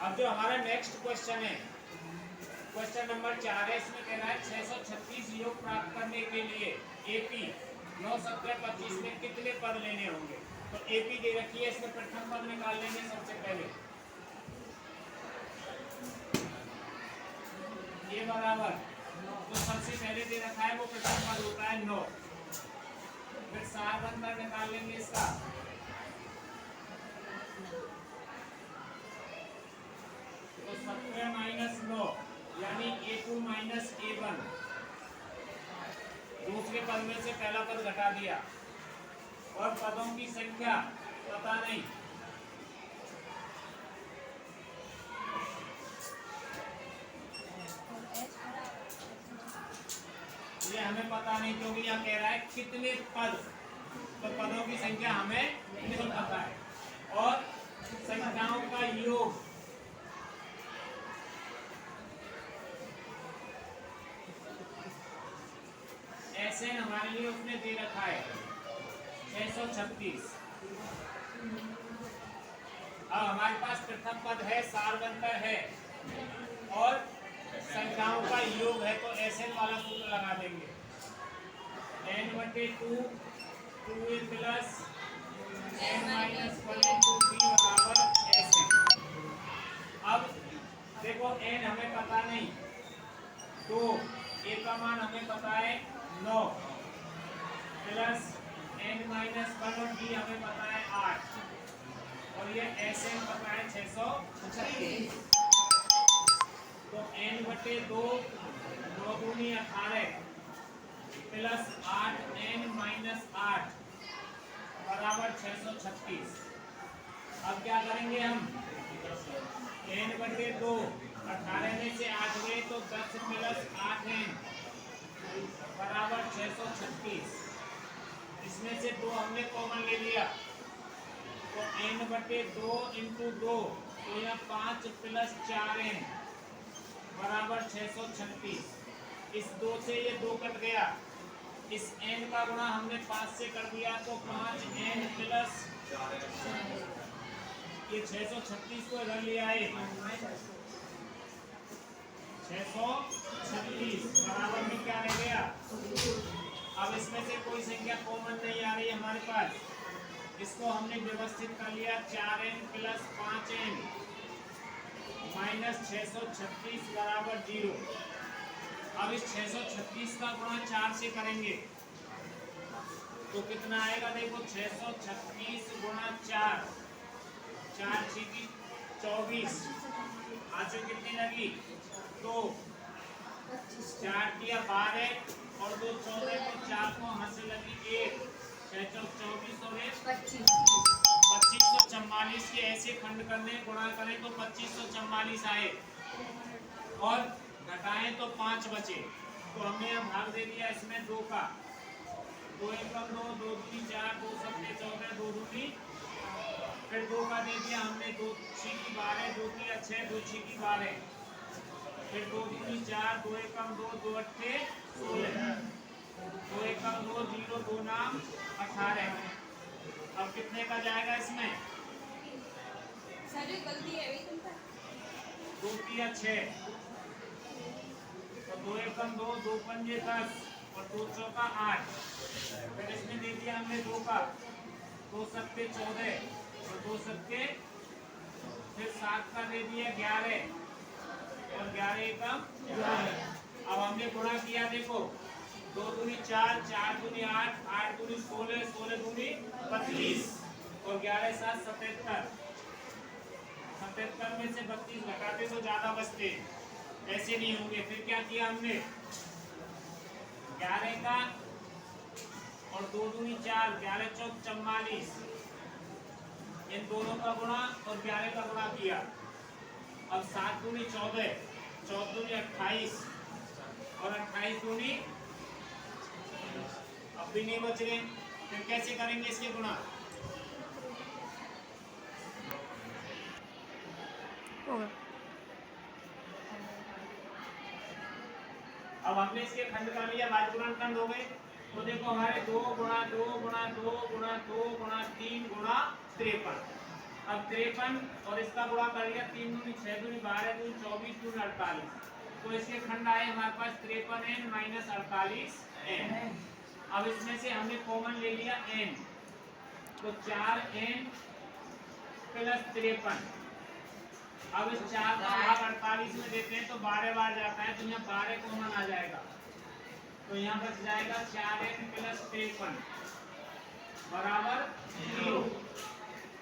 अब जो हमारा नेक्स्ट क्वेश्चन है, क्वेश्चन नंबर 4 है, इसमें कह रहा है 636 योग प्राप्त करने के लिए एपी 9, 17, 25 में कितने पद लेने होंगे। तो एपी दे रखी है, इसमें प्रथम पद निकाल लेंगे सबसे पहले। ये बराबर तो सबसे पहले दे रखा है वो प्रथम पद होता है 9। फिर सार अंतर निकाल लेंगे इसका। तो 17 माइनस 9 यानी A2 माइनस A1। दूसरे पद में से पहला पद घटा दिया और पदों की संख्या पता नहीं, ये हमें पता नहीं क्योंकि यहाँ कह रहा है कितने पद, तो पदों की संख्या हमें नहीं पता है। और संख्याओं का योग ऐसे हमारे लिए उसने दे रखा है 636। अब हमारे पास प्रथम पद है, सारवंतर है और संख्याओं का योग है, तो एसएन वाला सूत्र लगा देंगे। n/2 2a plus n minus 1/3 बराबर एसएन। अब देखो n हमें पता नहीं, तो a का मान हमें पता है 9 प्लस n माइनस 1 और b हमें पता है 8 और ये एसएन पता है 636। तो n/2 9 दूनी 18 प्लस 8n माइनस 8 बराबर 636। अब क्या करेंगे हम, n/2 18 में से 8 गए तो 10 प्लस 8n बराबर 636। इसमें से 2 हमने कॉमन ले लिया, तो n/2 इंटू 2 तो यह 5 प्लस 4n बराबर 636। इस 2 से ये 2 कट गया, इस n का गुणा हमने 5 से कर दिया तो 5n प्लस ये 636 को इधर ले आए, 636 बराबर में क्या रह गया। अब इसमें से कोई संख्या कॉमन नहीं आ रही हमारे पास, इसको हमने व्यवस्थित कर लिया 4n प्लस 5n माइनस 636 बराबर 0। अब इस 636 का गुणा 4 से करेंगे तो कितना आएगा, देखो 636 गुणा 4, 4 छीकी 24, आंसर कितनी लगी 2, 4 किया 12 और 2 14 तो 4 को हाथ से लगी 1, 6 चौक 24 और 1 2544 के ऐसे खंड करने गुणा करें तो 2544 आए और घटाएं तो 5 बचे। तो हमने यहाँ भाग दे दिया इसमें 2 का, 2 एकम 2, 2 दूनी 4, 2 सत्ते 14, 2 दूनी, फिर 2 का दे दिया हमने 2 छीकी 12, 2 की 6, 2 छीकी 12, फिर 2 दूनी 4, 2 एकम 2, 2 अट्ठे 16, 2 एकम 2, 0 2 नाम 18। अब कितने का जाएगा इसमें, गलती है 2 तिया 6, तो 2 एकम 2, 2 पंजे 10 और 2 चौका 8। फिर इसमें दे दिया हमने 2 का, 2 सत्ते 14 और 2 सत्ते, फिर 7 का दे दिया 11 और 11 एकम 11। अब हमने गुणा किया, देखो 2 दूनी 4, 4 दूनी 8, 8 दूनी 16, 16 दूनी 32 और 11 7 77। 77 में से 32 घटाते तो ज्यादा बचते, ऐसे नहीं होंगे। फिर क्या किया हमने, 11 का और 2 दूनी 4, 11 चौक 44, इन दोनों का गुणा और 11 का गुणा किया। अब 7 दूनी 14, 14 दूनी 28 और 28 दूनी, अब भी नहीं बच रहे, फिर कैसे करेंगे इसके गुणा, अब हमने इसके खंड कर लिया, भाज्य गुणनखंड हो गए। तो देखो हमारे 2 गुणा 2 गुणा 2 गुणा 2 गुणा 3 गुणा 53, अब 53 और इसका गुणा कर लिया, 3 दूनी 6 दूनी 12 दूनी 24 दूनी 48, तो इसके खंड आए हमारे पास 53n माइनस 48n। अब इसमें से हमने कॉमन ले लिया n, तो 4n प्लस 53। अब इस 4 का भाग 48 में देते हैं तो 12 बार जाता है, तो यहाँ 12 कॉमन आ जाएगा, तो यहाँ बच जाएगा 4n प्लस 53 बराबर 0।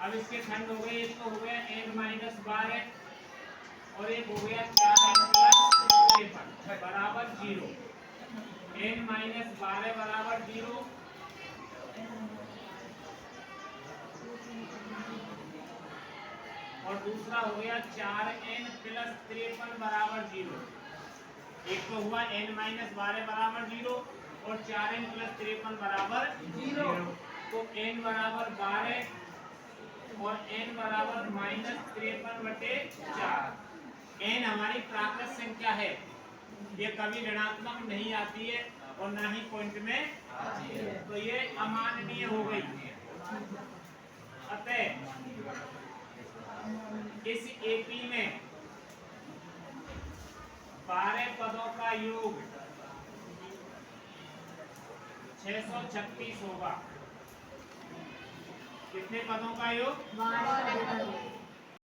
अब इसके खंड हो गए, एक तो हो गया n माइनस 12 और एक हो गया 4n प्लस 53 बराबर 0। n माइनस 12 बराबर 0 और दूसरा हो गया 4n प्लस 53 बराबर 0। एक तो हुआ n माइनस 12 बराबर 0 और 4n प्लस 53 बराबर 0, तो n बराबर 12 और n बराबर माइनस 53/4। n हमारी प्राकृत संख्या है, ये कभी ऋणात्मक नहीं आती है और ना ही पॉइंट में आती है, तो ये अमाननीय हो गई। अतः इस एपी में 12 पदों का योग 636 होगा। कितने पदों का योग? 12।